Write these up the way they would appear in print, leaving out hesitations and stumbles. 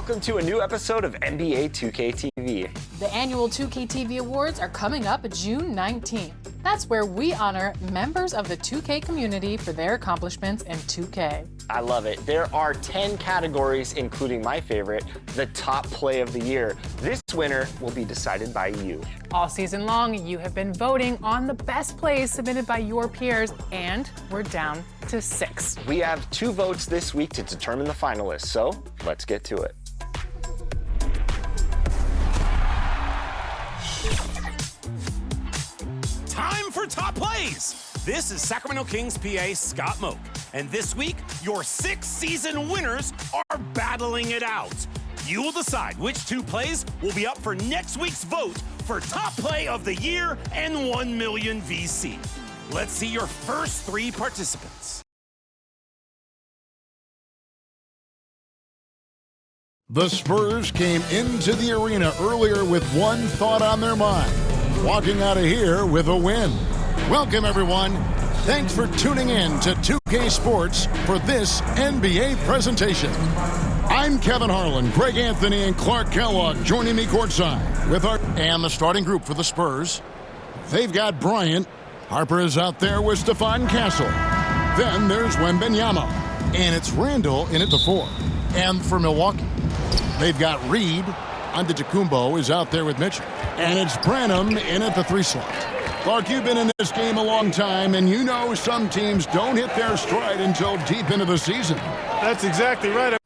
welcome to a new episode of NBA 2K TV. The annual 2K TV Awards are coming up June 19th. That's where we honor members of the 2K community for their accomplishments in 2K. I love it. There are 10 categories, including my favorite, the top play of the year. This winner will be decided by you. All season long, you have been voting on the best plays submitted by your peers, and we're down to 6. We have 2 votes this week to determine the finalists, so let's get to it. Time for top plays. This is Sacramento Kings PA Scott Moak, and this week your 6 season winners are battling it out. You will decide which 2 plays will be up for next week's vote for top play of the year and 1 million VC. Let's see your first 3 participants. The Spurs came into the arena earlier with one thought on their mind: walking out of here with a win. Welcome, everyone. Thanks for tuning in to 2K Sports for this NBA presentation. I'm Kevin Harlan, Greg Anthony, and Clark Kellogg joining me courtside with and the starting group for the Spurs. They've got Bryant. Harper is out there with Stephon Castle. Then there's Wembanyama. And it's Randall in at the 4. And for Milwaukee, they've got Reed. Antetokounmpo is out there with Mitchell. And it's Branham in at the 3 slot. Clark, you've been in this game a long time, and you know some teams don't hit their stride until deep into the season. That's exactly right.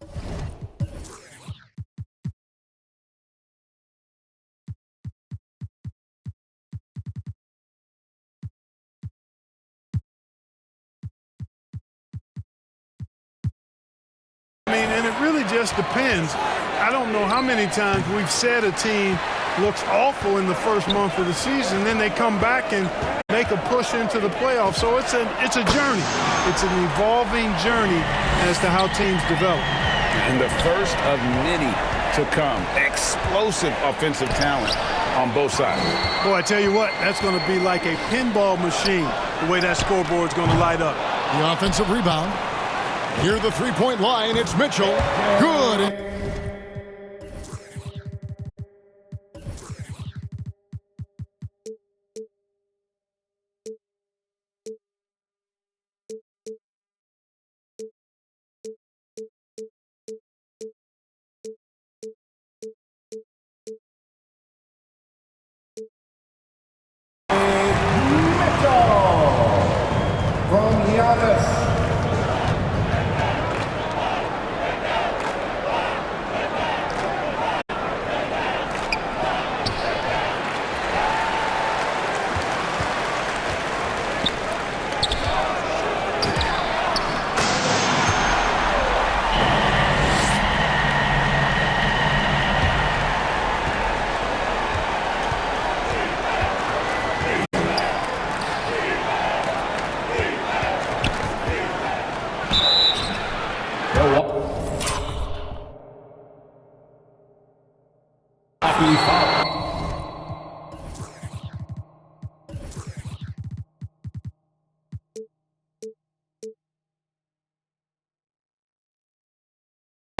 And it really just depends. I don't know how many times we've said a team looks awful in the first month of the season, then they come back and make a push into the playoffs. So it's a journey. It's an evolving journey as to how teams develop. And the first of many to come. Explosive offensive talent on both sides. Boy, I tell you what, that's going to be like a pinball machine, the way that scoreboard's going to light up. The offensive rebound. Near the 3-point line, it's Mitchell. Good. From Giannis.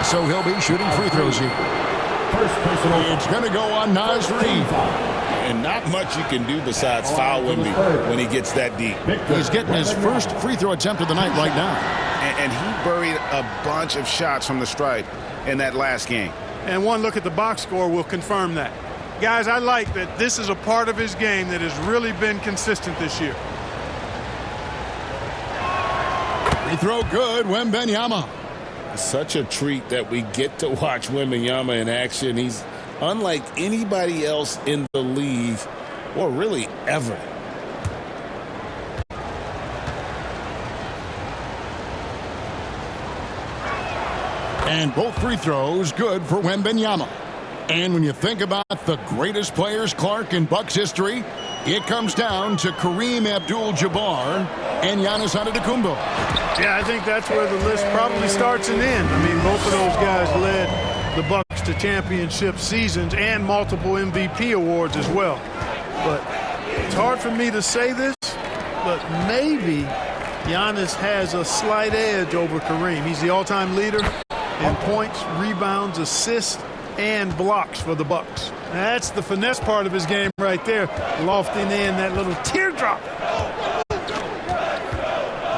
So he'll be shooting free throws here. It's going to go on Naz Reid. And not much you can do besides foul Wemby when he gets that deep. He's getting his first free throw attempt of the night right now. And he buried a bunch of shots from the stripe in that last game. And one look at the box score will confirm that. Guys, I like that this is a part of his game that has really been consistent this year. Free throw good, Wembanyama. Such a treat that we get to watch Wembanyama in action. He's unlike anybody else in the league, or really ever. And both free throws good for Wembanyama. And when you think about the greatest players, Clark, in Bucks history, it comes down to Kareem Abdul-Jabbar and Giannis Antetokounmpo. Yeah, I think that's where the list probably starts and ends. I mean, both of those guys led the Bucks to championship seasons and multiple MVP awards as well. But it's hard for me to say this, but maybe Giannis has a slight edge over Kareem. He's the all-time leader, in points, rebounds, assists, and blocks for the Bucks. That's the finesse part of his game right there, lofting in that little teardrop.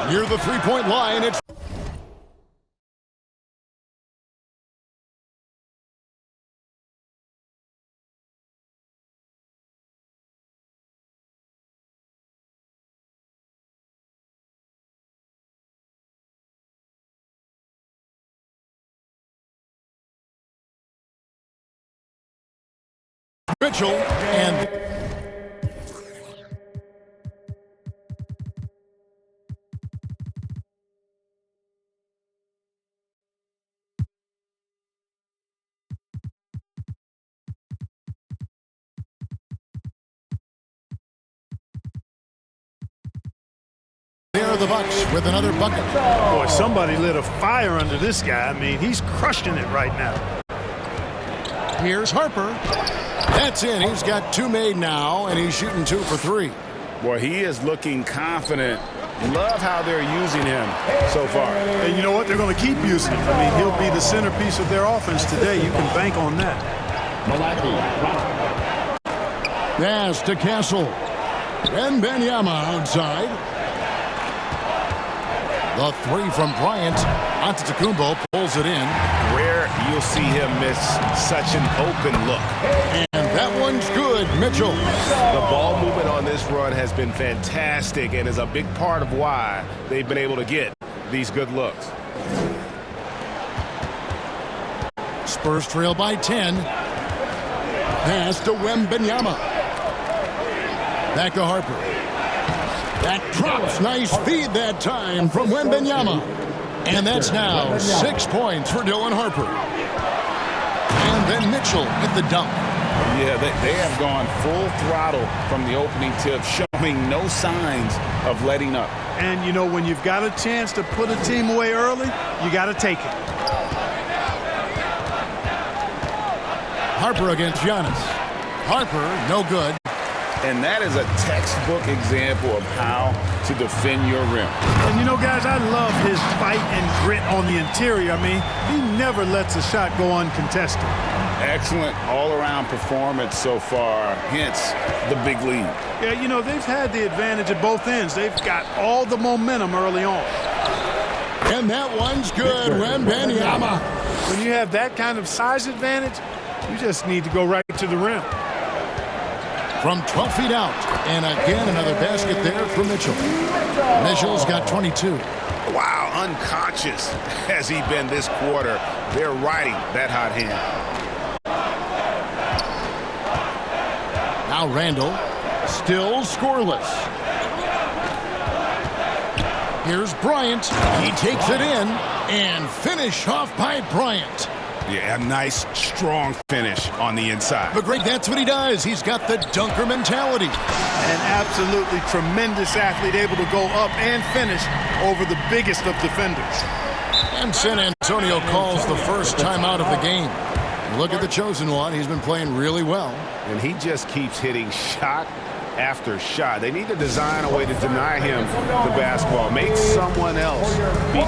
Near the three-point line, it's Mitchell, and there are the Bucks with another bucket. Boy, somebody lit a fire under this guy. I mean, he's crushing it right now. Here's Harper. That's in. He's got 2 made now, and he's shooting 2 for 3. Boy, he is looking confident. Love how they're using him so far. And you know what? They're going to keep using him. I mean, he'll be the centerpiece of their offense today. You can bank on that. Pass to Castle. And Benyama outside. The 3 from Bryant. Antetokounmpo pulls it in. Rare you'll see him miss such an open look. And that one's good, Mitchell. The ball movement on this run has been fantastic and is a big part of why they've been able to get these good looks. Spurs trail by 10. Pass to Wembanyama. Back to Harper. That drops. Nice feed that time from Wembanyama. And that's now 6 points for Dylan Harper. And then Mitchell with the dunk. Yeah, they have gone full throttle from the opening tip, showing no signs of letting up. And, you know, when you've got a chance to put a team away early, you got to take it. Harper against Giannis. Harper, no good. And that is a textbook example of how to defend your rim. And, you know, guys, I love his fight and grit on the interior. I mean, he never lets a shot go uncontested. Excellent all-around performance so far, hence the big lead. Yeah, you know, they've had the advantage at both ends. They've got all the momentum early on. And that one's good, Wembanyama. When you have that kind of size advantage, you just need to go right to the rim. From 12 feet out. And again, another basket there for Mitchell. Mitchell's got 22. Wow, unconscious has he been this quarter. They're riding that hot hand. Now Randall, still scoreless. Here's Bryant. He takes it in and finish off by Bryant. Yeah, a nice, strong finish on the inside. But great, that's what he does. He's got the dunker mentality. An absolutely tremendous athlete, able to go up and finish over the biggest of defenders. And San Antonio calls the first time out of the game. Look at the chosen one. He's been playing really well. And he just keeps hitting shot after shot. They need to design a way to deny him the basketball. Make someone else beat.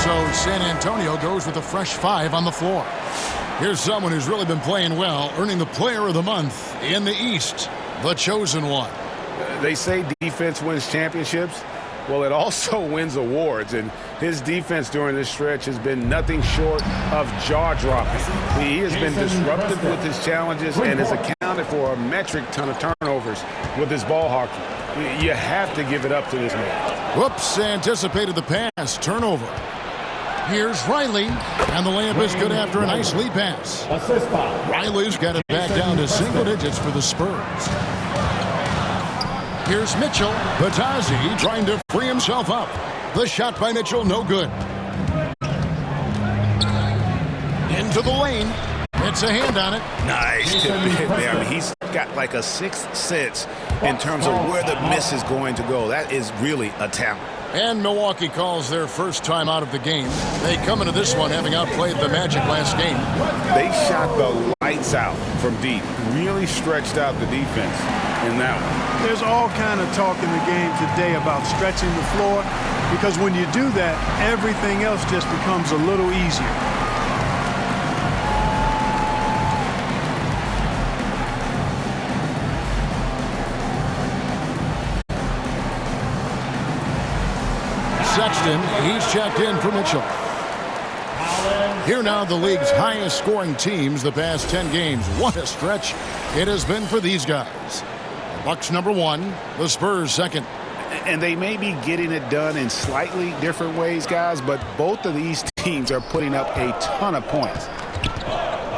So San Antonio goes with a fresh 5 on the floor. Here's someone who's really been playing well, earning the Player of the Month in the East, the chosen one. They say defense wins championships. Well, it also wins awards, and his defense during this stretch has been nothing short of jaw-dropping. He has been disruptive with his challenges and has accounted for a metric ton of turnovers with his ball hockey. You have to give it up to this man. Whoops, anticipated the pass, turnover. Here's Riley, and the layup is good after a nice lead pass. Riley's got it back down to single digits for the Spurs. Here's Mitchell. Batazzi trying to free himself up. The shot by Mitchell, no good. Into the lane. It's a hand on it. Nice tip hit there. I mean, he's got like a sixth sense in terms of where the miss is going to go. That is really a talent. And Milwaukee calls their first time out of the game. They come into this one having outplayed the Magic last game. They shot the lights out from deep. Really stretched out the defense in that one. There's all kind of talk in the game today about stretching the floor, because when you do that, everything else just becomes a little easier. Sexton, he's checked in for Mitchell. Here now the league's highest scoring teams the past 10 games. What a stretch it has been for these guys. The Bucks number 1, the Spurs second. And they may be getting it done in slightly different ways, guys, but both of these teams are putting up a ton of points.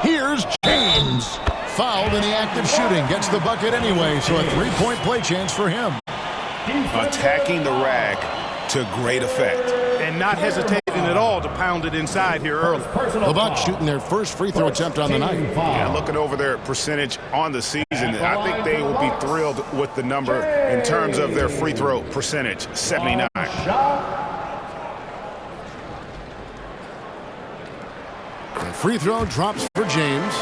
Here's James. Fouled in the act of shooting. Gets the bucket anyway, so a 3-point play chance for him. Attacking the rack to great effect. And not hesitating at all to pound it inside here early. The Bucks shooting their first free throw attempt on the night. Yeah, looking over their percentage on the season, I think they will be thrilled with the number in terms of their free throw percentage, 79. The free throw drops for James.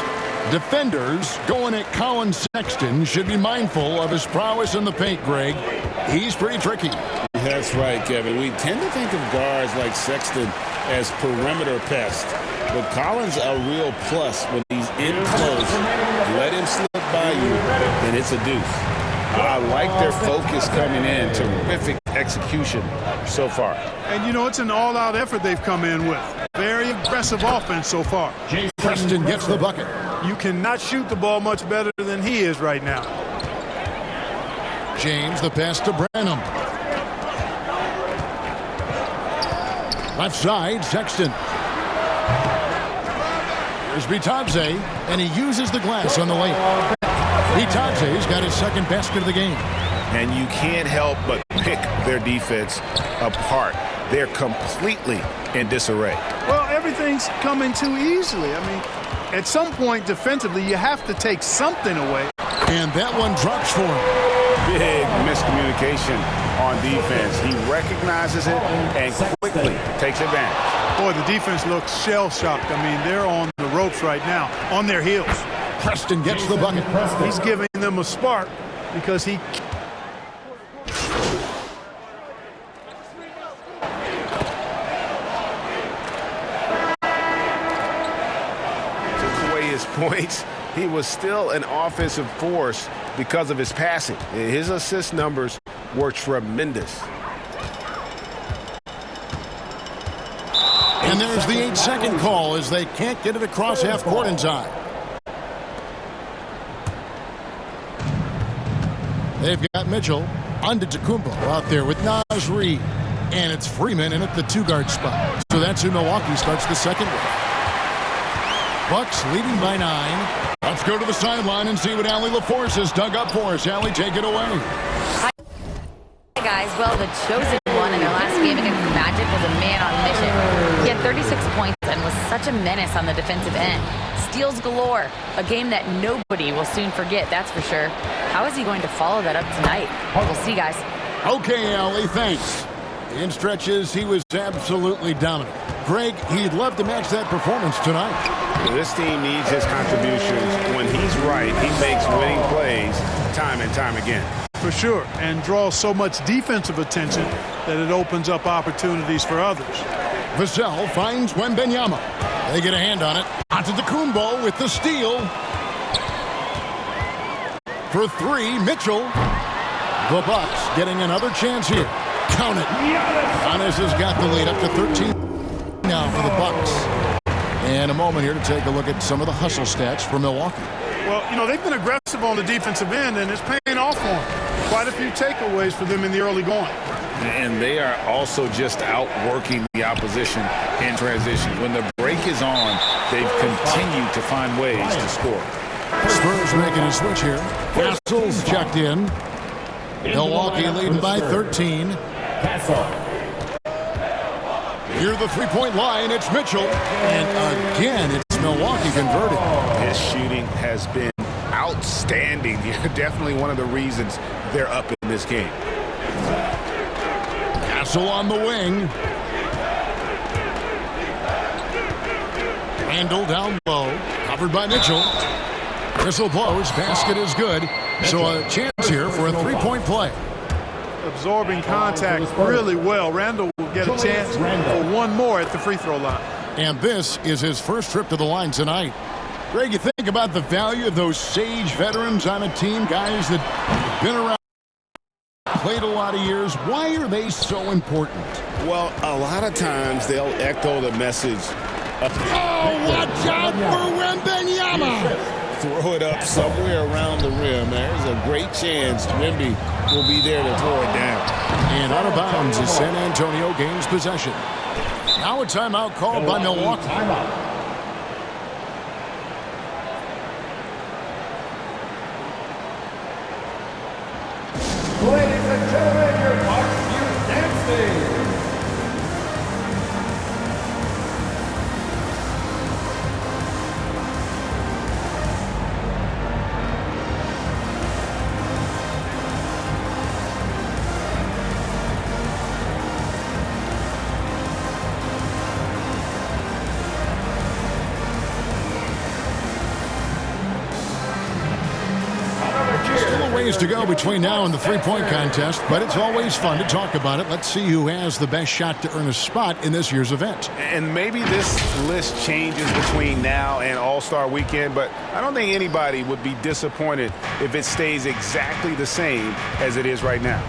Defenders going at Colin Sexton should be mindful of his prowess in the paint, Greg. He's pretty tricky. That's right, Kevin. We tend to think of guards like Sexton as perimeter pests, but Collins a real plus when he's in close. Let him slip by you, and it's a deuce. I like their focus coming in. Terrific execution so far. And, you know, it's an all-out effort they've come in with. Very aggressive offense so far. Preston gets the bucket. You cannot shoot the ball much better than he is right now. James, the pass to Branham. Left side, Sexton. Here's Bitadze, and he uses the glass on the layup. Bitadze's got his second basket of the game. And you can't help but pick their defense apart. They're completely in disarray. Well, everything's coming too easily. I mean, at some point defensively, you have to take something away. And that one drops for him. Big miscommunication on defense. He recognizes it and quickly takes advantage. Boy, the defense looks shell-shocked. I mean, they're on the ropes right now, on their heels. Preston gets the bucket. He's giving them a spark because he... Took away his points. He was still an offensive force because of his passing. His assist numbers were tremendous. And there's the 8-second call as they can't get it across half court in time. They've got Mitchell, Antetokounmpo out there with Naz Reid. And it's Freeman in at the 2-guard spot. So that's who Milwaukee starts the second with. Bucks leading by 9. Let's go to the sideline and see what Allie LaForce has dug up for us. Allie, take it away. Hi, guys. Well, the chosen one in their last game against the Magic was a man on a mission. He had 36 points and was such a menace on the defensive end. Steals galore, a game that nobody will soon forget, that's for sure. How is he going to follow that up tonight? We'll see, guys. Okay, Allie, thanks. In stretches, he was absolutely dominant. Greg, he'd love to match that performance tonight. This team needs his contributions. When he's right, he makes winning plays time and time again. For sure, and draws so much defensive attention that it opens up opportunities for others. Vassell finds Wembanyama. They get a hand on it. Antetokounmpo with the steal. For 3, Mitchell. The Bucks getting another chance here. Count it. Giannis has got the lead up to 13 now for the Bucks. And a moment here to take a look at some of the hustle stats for Milwaukee. Well, you know, they've been aggressive on the defensive end, and it's paying off for them. Quite a few takeaways for them in the early going. And they are also just outworking the opposition in transition. When the break is on, they've continued to find ways to score. Spurs making a switch here. Castle's checked in. Milwaukee leading by 13. Near the three-point line, it's Mitchell. And again, it's Milwaukee converting. His shooting has been outstanding. You're definitely one of the reasons they're up in this game. Castle on the wing. Randall down low, covered by Mitchell. Whistle blows, basket is good. So a chance here for a three-point play. Absorbing contact really well. Randall will get a chance for one more at the free throw line. And this is his first trip to the line tonight. Greg, you think about the value of those sage veterans on a team, guys that have been around, played a lot of years. Why are they so important? Well, a lot of times they'll echo the message of, oh, watch out for Wembanyama! Throw it up somewhere around the rim. There's a great chance Wemby will be there to throw it down. And out of bounds as San Antonio gains possession. Now a timeout called by Milwaukee. Ladies and gentlemen, your Bucks Youth Dancing. To go between now and the three-point contest, but it's always fun to talk about it. Let's see who has the best shot to earn a spot in this year's event. And maybe this list changes between now and All-Star Weekend, but I don't think anybody would be disappointed if it stays exactly the same as it is right now.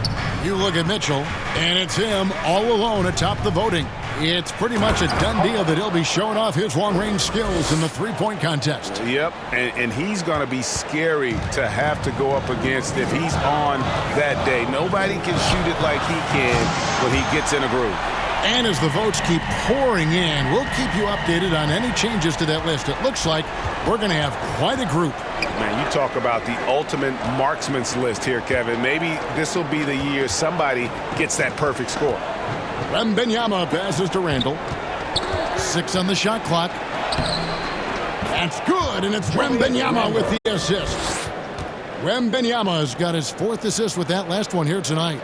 You look at Mitchell, and it's him all alone atop the voting. It's pretty much a done deal that he'll be showing off his long-range skills in the three-point contest. Yep, and he's going to be scary to have to go up against if he's on that day. Nobody can shoot it like he can when he gets in a groove. And as the votes keep pouring in, we'll keep you updated on any changes to that list. It looks like we're going to have quite a group. Man, you talk about the ultimate marksman's list here, Kevin. Maybe this will be the year somebody gets that perfect score. Wembanyama passes to Randall. 6 on the shot clock. That's good, and it's Wembanyama with the assist. Wembanyama has got his 4th assist with that last one here tonight.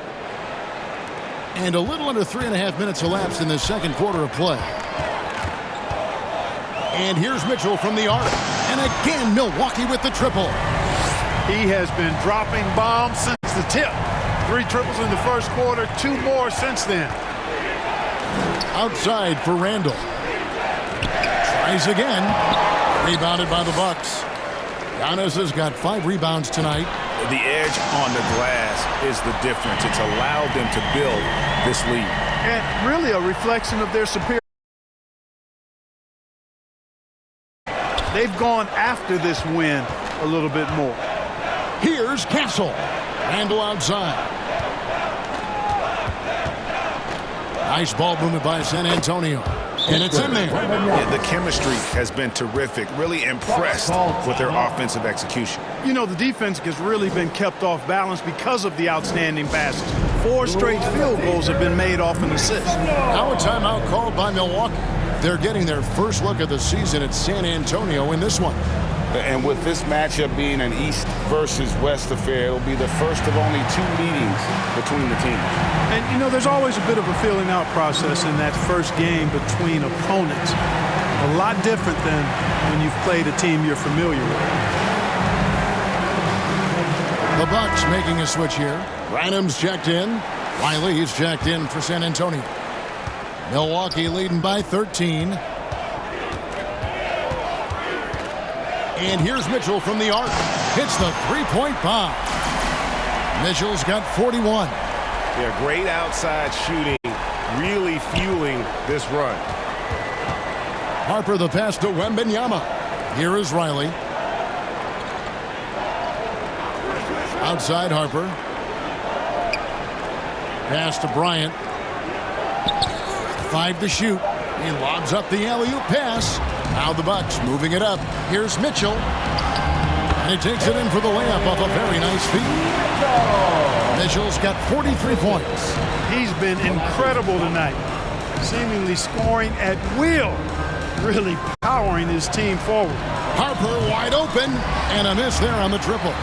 And a little under 3.5 minutes elapsed in the second quarter of play. And here's Mitchell from the arc. And again, Milwaukee with the triple. He has been dropping bombs since the tip. 3 triples in the first quarter, 2 more since then. Outside for Randall. Tries again. Rebounded by the Bucks. Giannis has got 5 rebounds tonight. The edge on the glass is the difference. It's allowed them to build this lead. And really a reflection of their superior. They've gone after this win a little bit more. Here's Castle. Randall outside. Nice ball movement by San Antonio. And it's in there. Yeah, the chemistry has been terrific. Really impressed with their offensive execution. You know, the defense has really been kept off balance because of the outstanding passes. 4 straight field goals have been made off an assist. Now a timeout called by Milwaukee. They're getting their first look of the season at San Antonio in this one. And with this matchup being an East versus West affair, it'll be the first of only 2 meetings between the teams. And, you know, there's always a bit of a filling out process in that first game between opponents. A lot different than when you've played a team you're familiar with. The Bucks making a switch here. Branham's checked in. Riley's checked in for San Antonio. Milwaukee leading by 13. And here's Mitchell from the arc. Hits the three-point bomb. Mitchell's got 41. Yeah, great outside shooting, really fueling this run. Harper the pass to Wembanyama. Here is Riley. Outside Harper. Pass to Bryant. 5 to shoot. He lobs up the alley-oop pass. Now the Bucks moving it up. Here's Mitchell. And he takes it in for the layup off a very nice feed. Mitchell's got 43 points. He's been incredible tonight, seemingly scoring at will. really powering his team forward. Harper wide open, and a miss there on the triple.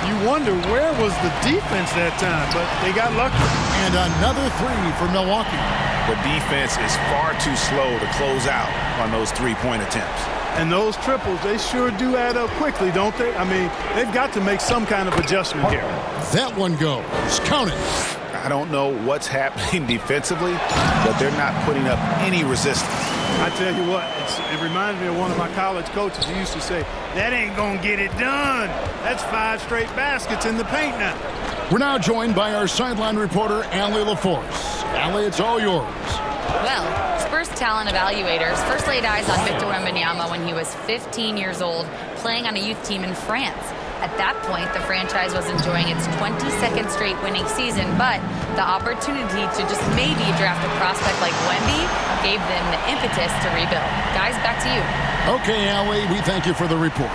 You wonder where was the defense that time, but they got lucky. And another three for Milwaukee. The defense is far too slow to close out on those three-point attempts. And those triples, they sure do add up quickly, don't they? I mean, they've got to make some kind of adjustment here. That one goes. Count it. I don't know what's happening defensively, but they're not putting up any resistance. I tell you what, it reminds me of one of my college coaches who used to say, that ain't gonna get it done. That's 5 straight baskets in the paint now. We're now joined by our sideline reporter, Allie LaForce. Allie, it's all yours. Well, Spurs talent evaluators first laid eyes on Victor Wembanyama when he was 15 years old, playing on a youth team in France. At that point, the franchise was enjoying its 22nd straight winning season, but the opportunity to just maybe draft a prospect like Wemby gave them the impetus to rebuild. Guys, back to you. Okay, Allie, we thank you for the report.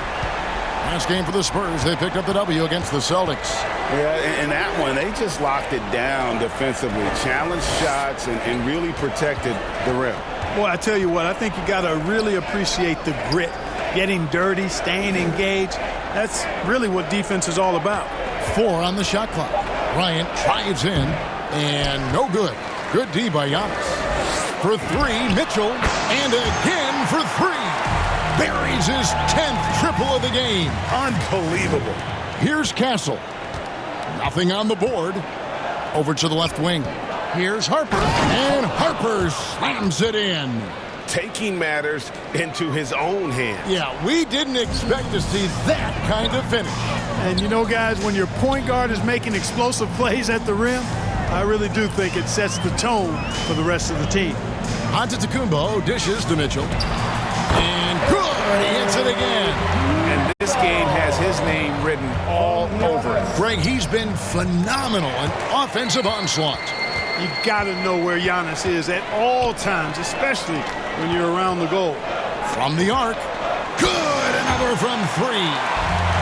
Last game for the Spurs, they picked up the W against the Celtics. Yeah, in that one, they just locked it down defensively, challenged shots, and really protected the rim. Boy, I tell you what, I think you got to really appreciate the grit. Getting dirty, staying engaged. That's really what defense is all about. 4 on the shot clock. Bryant drives in, and no good. Good D by Giannis. For 3, Mitchell, and again for 3. Buries his 10th triple of the game. Unbelievable. Here's Castle. Nothing on the board. Over to the left wing. Here's Harper, and Harper slams it in. Taking matters into his own hands. Yeah, we didn't expect to see that kind of finish. And you know, guys, when your point guard is making explosive plays at the rim, I really do think it sets the tone for the rest of the team. Antetokounmpo dishes to Mitchell. And good! He hits it again. And this game has his name written all over it. Greg, he's been phenomenal in offensive onslaught. You got to know where Giannis is at all times, especially when you're around the goal. From the arc. Good! Another from 3.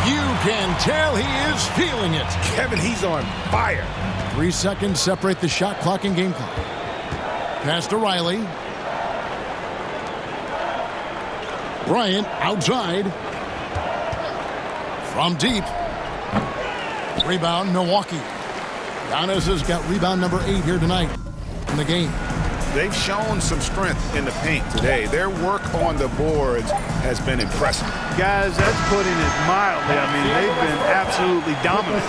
You can tell he is feeling it. Kevin, he's on fire. 3 seconds separate the shot clock and game clock. Pass to Riley. Bryant outside. From deep. Rebound, Milwaukee. Giannis has got rebound number 8 here tonight in the game. They've shown some strength in the paint today. Their work on the boards has been impressive. Guys, that's putting it mildly. I mean, they've been absolutely dominant.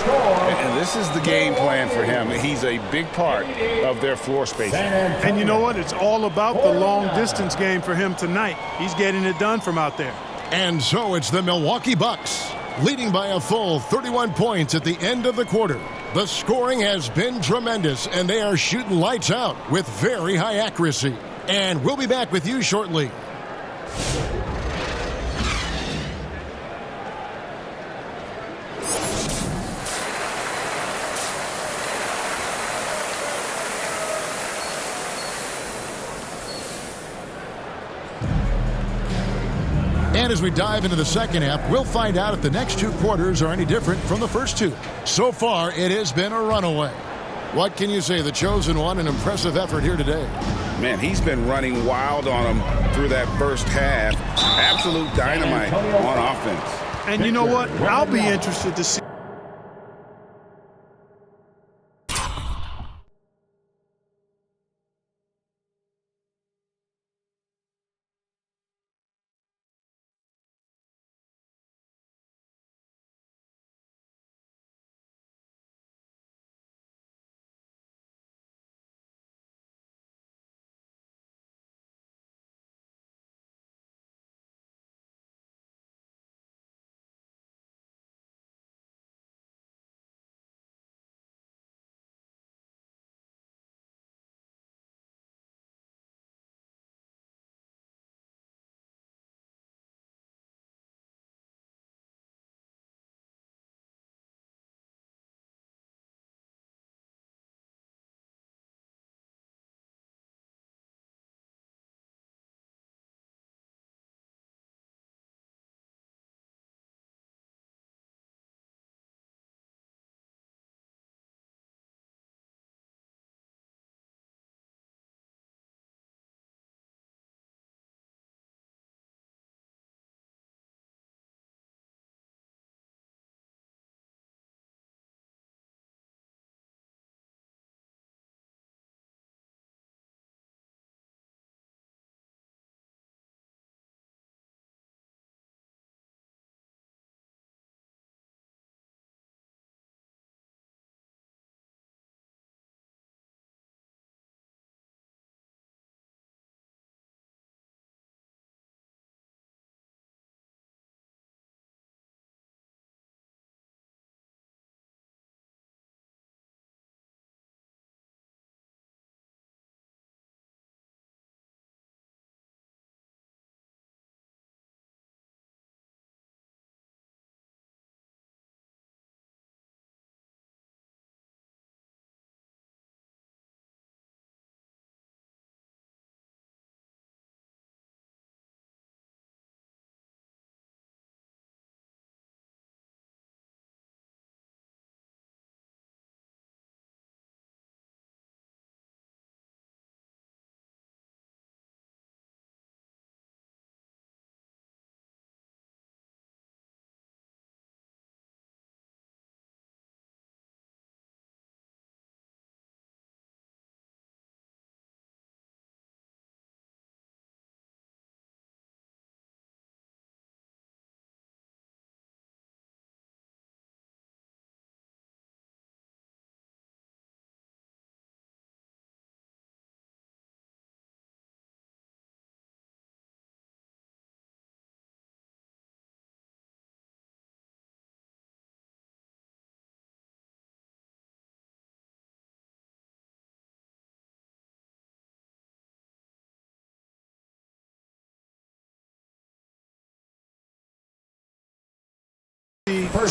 And this is the game plan for him. He's a big part of their floor space. And you know what? It's all about the long-distance game for him tonight. He's getting it done from out there. And so it's the Milwaukee Bucks, leading by a full 31 points at the end of the quarter. The scoring has been tremendous, and they are shooting lights out with very high accuracy. And we'll be back with you shortly. And as we dive into the second half, we'll find out if the next 2 quarters are any different from the first 2. So far, it has been a runaway. What can you say? The chosen one, an impressive effort here today. Man, he's been running wild on them through that first half. Absolute dynamite on offense. And you know what? I'll be interested to see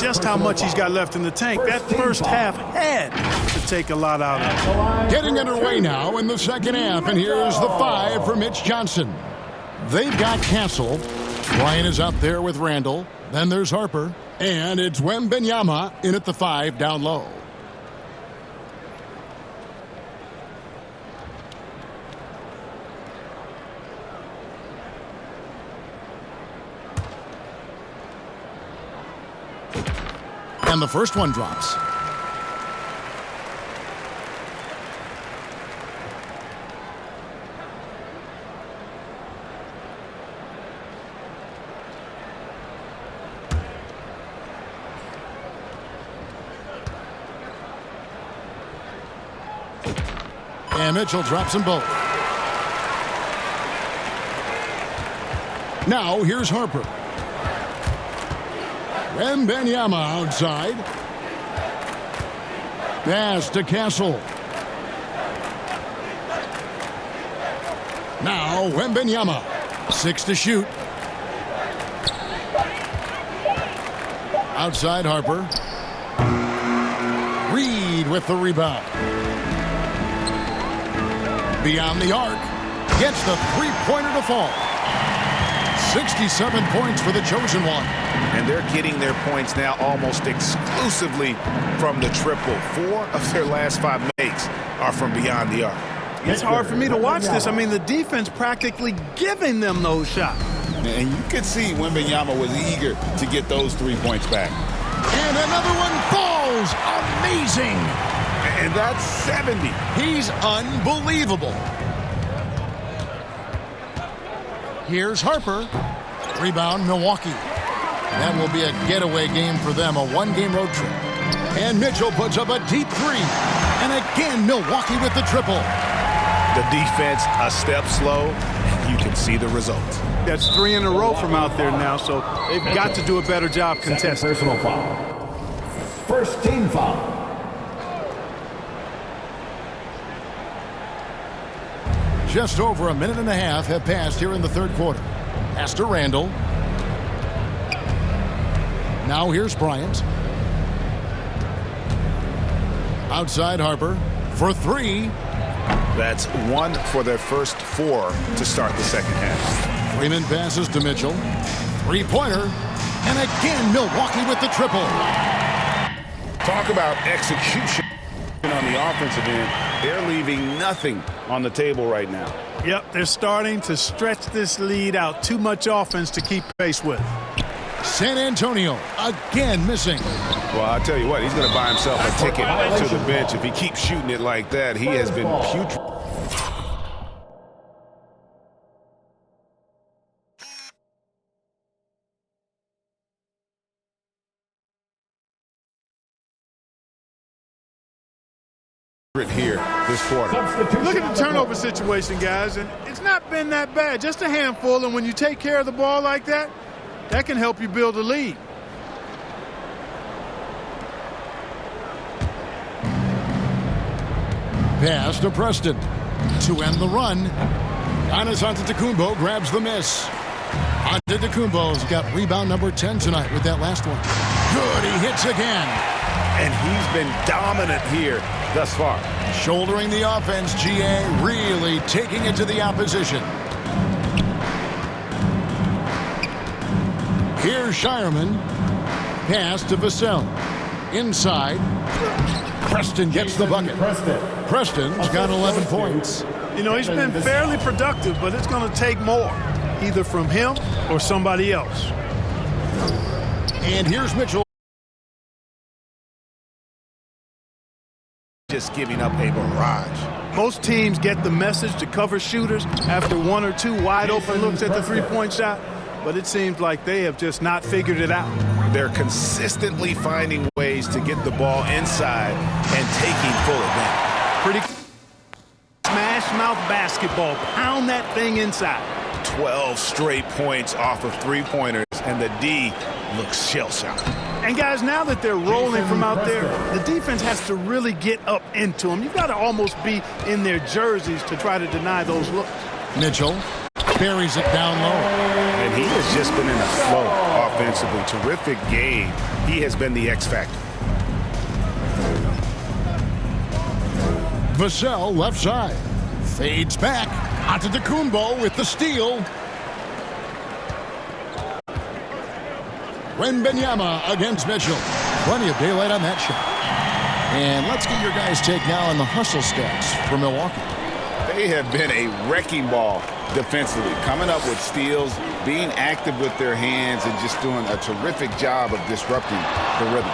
just how much he's got left in the tank. That first half had to take a lot out of it. Getting underway now in the second half, and here's the 5 for Mitch Johnson. They've got Castle. Ryan is out there with Randall. Then there's Harper. And it's Wembanyama in at the 5 down low. And the first one drops. And Mitchell drops them both. Now here's Harper. Wembanyama outside. Pass to Castle. Now Wembanyama. 6 to shoot. Outside Harper. Reed with the rebound. Beyond the arc. Gets the three-pointer to fall. 67 points for the chosen one. And they're getting their points now almost exclusively from the triple. 4 of their last 5 makes are from beyond the arc. It's hard for me to watch this. I mean, the defense practically giving them those shots. And you could see Wembanyama was eager to get those 3 points back. And another one falls. Amazing. And that's 70. He's unbelievable. Here's Harper. Rebound, Milwaukee. That will be a getaway game for them, a one-game road trip. And Mitchell puts up a deep 3. And again, Milwaukee with the triple. The defense a step slow, and you can see the results. That's 3 in a row from out there now, so they've got to do a better job contesting. Personal foul. First team foul. Just over a minute and a half have passed here in the third quarter. Pass to Randall. Now here's Bryant. Outside Harper for 3. That's 1 for their first 4 to start the second half. Freeman passes to Mitchell. Three-pointer. And again, Milwaukee with the triple. Talk about execution on the offensive end. They're leaving nothing on the table right now. Yep, they're starting to stretch this lead out. Too much offense to keep pace with. San Antonio again missing. Well, I'll tell you what, he's going to buy himself a ticket to the bench. If he keeps shooting it like that, he has been putrid. Here this quarter. Look at the turnover situation, guys, and it's not been that bad. Just a handful, and when you take care of the ball like that, that can help you build a lead. Pass to Preston to end the run. Giannis Antetokounmpo grabs the miss. Antetokounmpo's got rebound number 10 tonight with that last one. Good, he hits again. And he's been dominant here thus far. Shouldering the offense, GA really taking it to the opposition. Here's Shireman. Pass to Vassell. Inside. Preston gets the bucket. Preston's got 11 points. You know, he's been fairly productive, but it's going to take more, either from him or somebody else. And here's Mitchell. Just giving up a barrage. Most teams get the message to cover shooters after 1 or 2 wide open looks at the three-point shot, but it seems like they have just not figured it out. They're consistently finding ways to get the ball inside and taking full advantage. Pretty smash mouth basketball. Pound that thing inside. 12 straight points off of three-pointers, and the D looks shell-shocked. And guys, now that they're rolling from out there, the defense has to really get up into them. You've got to almost be in their jerseys to try to deny those looks. Mitchell buries it down low. And he has just been in a flow offensively. Terrific game. He has been the X factor. Vassell left side. Fades back. Antetokounmpo with the steal. Wembanyama against Mitchell. Plenty of daylight on that shot. And let's get your guys' take now on the hustle stats for Milwaukee. They have been a wrecking ball defensively, coming up with steals, being active with their hands, and just doing a terrific job of disrupting the rhythm.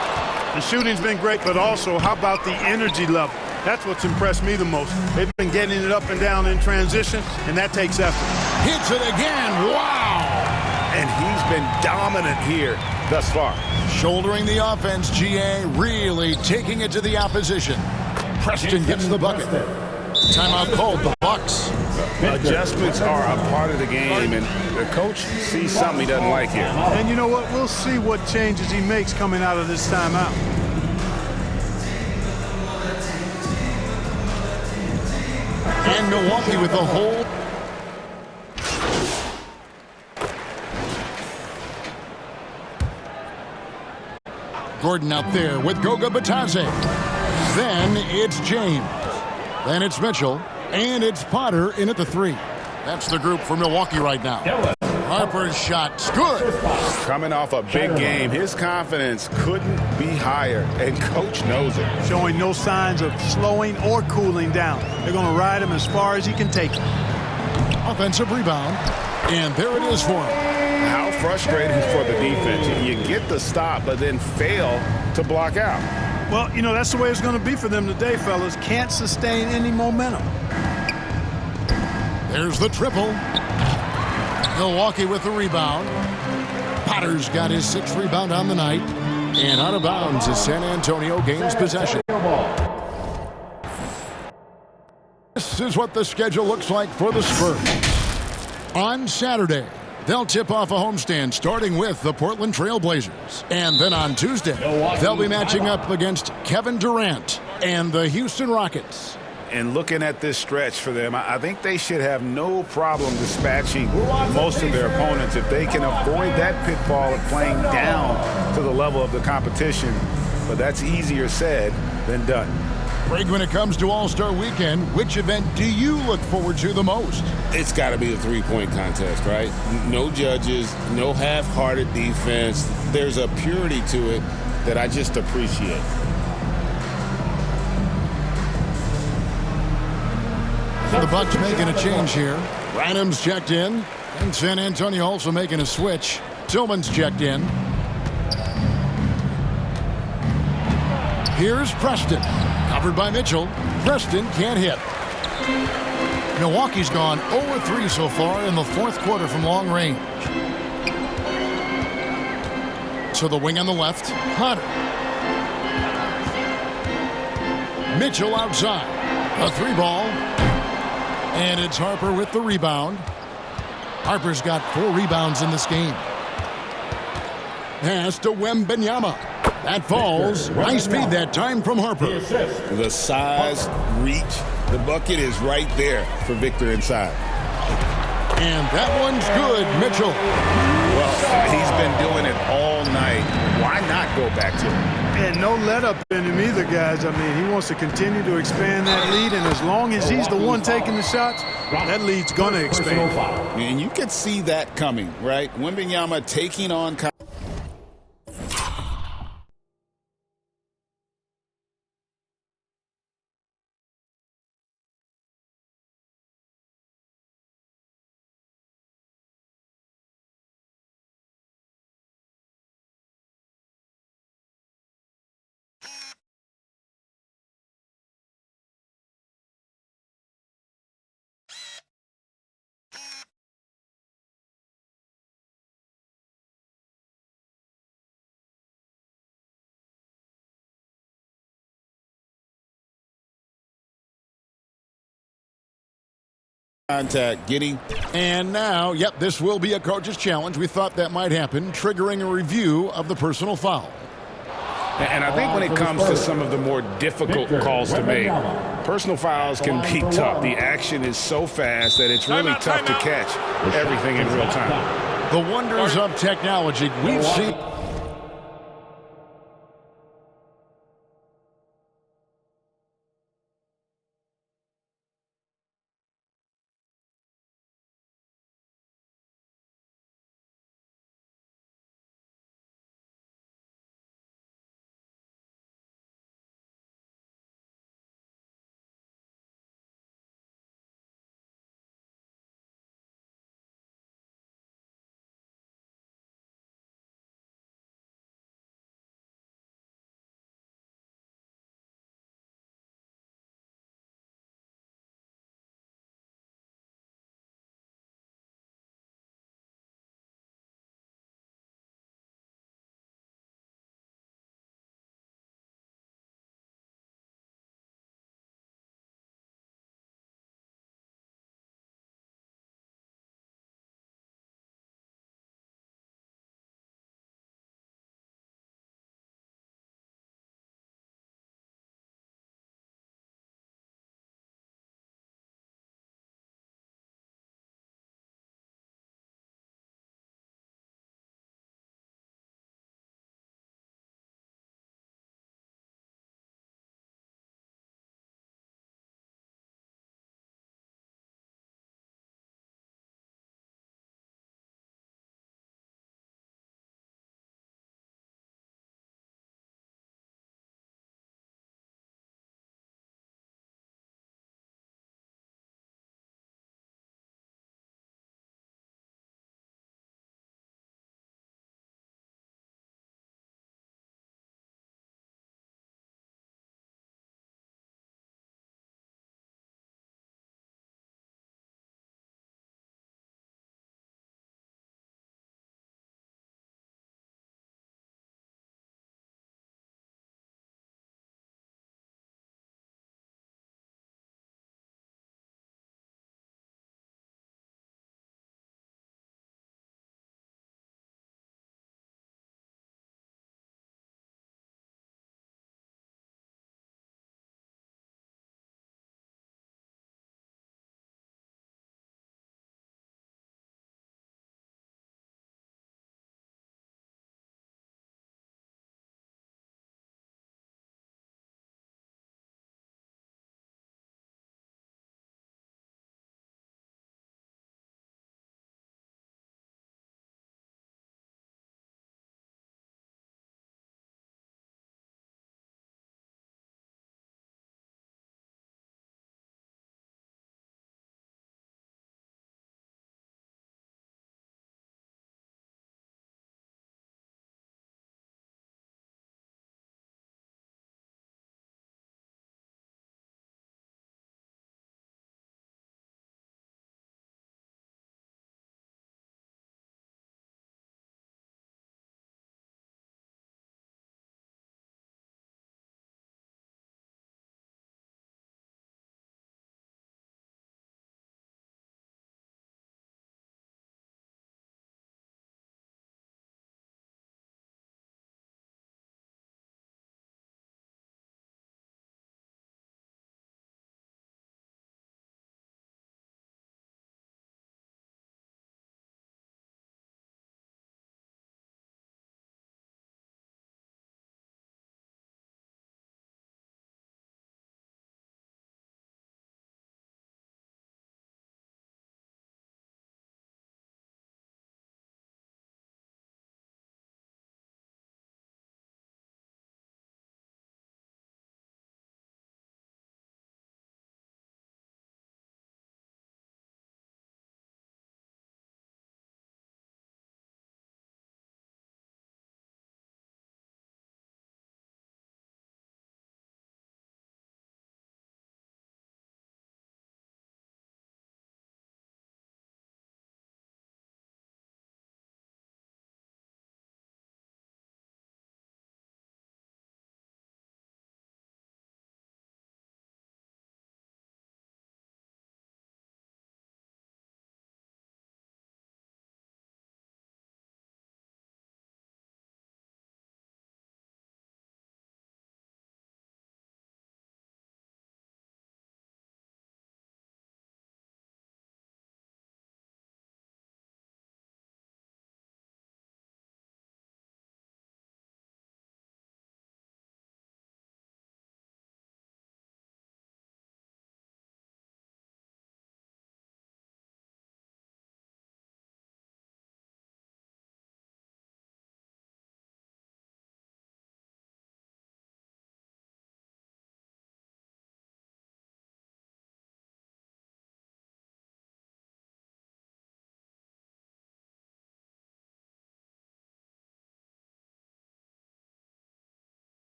The shooting's been great, but also how about the energy level? That's what's impressed me the most. They've been getting it up and down in transition, and that takes effort. Hits it again. Wow! And he's been dominant here thus far. Shouldering the offense, GA really taking it to the opposition. Preston gets the bucket. Timeout called the Bucks. Adjustments are a part of the game, and the coach sees something he doesn't like here. And you know what? We'll see what changes he makes coming out of this timeout. And Milwaukee with the hold. Gordon out there with Goga Batadze. Then it's James. Then it's Mitchell. And it's Potter in at the 3. That's the group for Milwaukee right now. Harper's shot's good. Coming off a big game, his confidence couldn't be higher, and coach knows it. Showing no signs of slowing or cooling down. They're going to ride him as far as he can take him. Offensive rebound. And there it is for him. How frustrating for the defense. You get the stop, but then fail to block out. Well, you know, that's the way it's going to be for them today, fellas. Can't sustain any momentum. There's the triple. Milwaukee with the rebound. Potter's got his 6th rebound on the night. And out of bounds as San Antonio gains possession. This is what the schedule looks like for the Spurs. On Saturday, they'll tip off a homestand starting with the Portland Trail Blazers. And then on Tuesday, they'll be matching up against Kevin Durant and the Houston Rockets. And looking at this stretch for them, I think they should have no problem dispatching most of their opponents if they can avoid that pitfall of playing down to the level of the competition. But that's easier said than done. Greg, when it comes to All-Star Weekend, which event do you look forward to the most? It's got to be the three-point contest, right? No judges, no half-hearted defense. There's a purity to it that I just appreciate. The Bucks making a change here. Branham's checked in. And San Antonio also making a switch. Tillman's checked in. Here's Preston. Covered by Mitchell. Preston can't hit. Milwaukee's gone 0-3 so far in the 4th quarter from long range. To the wing on the left. Hunter. Mitchell outside. A 3-ball. And it's Harper with the rebound. Harper's got 4 rebounds in this game. Pass to Wembanyama. That falls. Nice feed that time from Harper. The size, reach, the bucket is right there for Victor inside. And that one's good, Mitchell. Well, he's been doing it all night. Why not go back to it? And no let up in him either, guys. I mean, he wants to continue to expand that lead, and as long as he's the one taking the shots, that lead's going to expand. And you could see that coming, right? Wembanyama taking on contact, getting. And now, yep, this will be a coach's challenge. We thought that might happen, triggering a review of the personal foul. And I think when it comes to some of the more difficult calls to make, Personal fouls can be tough. The action is so fast that it's really tough to catch everything in real time. The wonders of technology we've seen.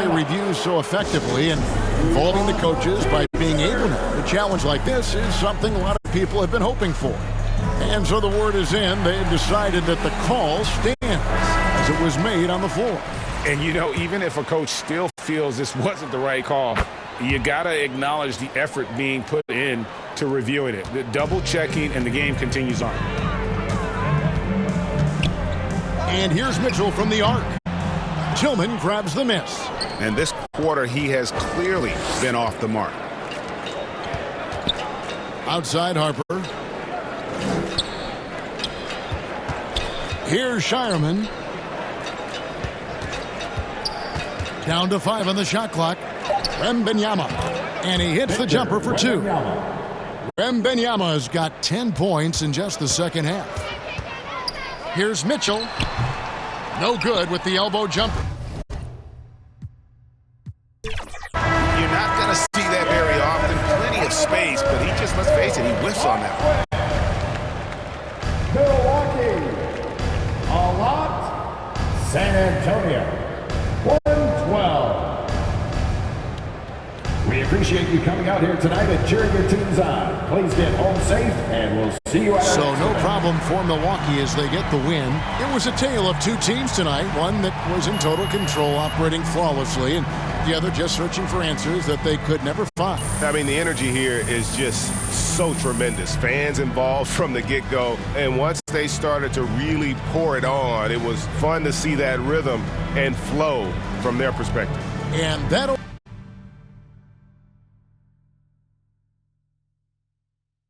play reviews so effectively and involving the coaches by being able to. A challenge like this is something a lot of people have been hoping for. And so the word is in. They have decided that the call stands as it was made on the floor. And, you know, even if a coach still feels this wasn't the right call, you got to acknowledge the effort being put in to reviewing it. The double checking, and the game continues on. And here's Mitchell from the arc. Tillman grabs the miss. And this quarter, he has clearly been off the mark. Outside Harper. Here's Shireman. Down to 5 on the shot clock. Wembanyama. And he hits the jumper for 2. Wembanyama's got 10 points in just the second half. Here's Mitchell. No good with the elbow jumper. You're not going to see that very often. Plenty of space, but he just, let's face it, he whiffs on that one. Milwaukee. A lot. San Antonio. 112. We appreciate you coming out here tonight and cheering your teams on. Please get home safe, and we'll see you out. So no problem for Milwaukee as they get the win. It was a tale of two teams tonight. One that was in total control, operating flawlessly, and the other just searching for answers that they could never find. I mean, the energy here is just so tremendous. Fans involved from the get-go, and once they started to really pour it on, it was fun to see that rhythm and flow from their perspective. And that'll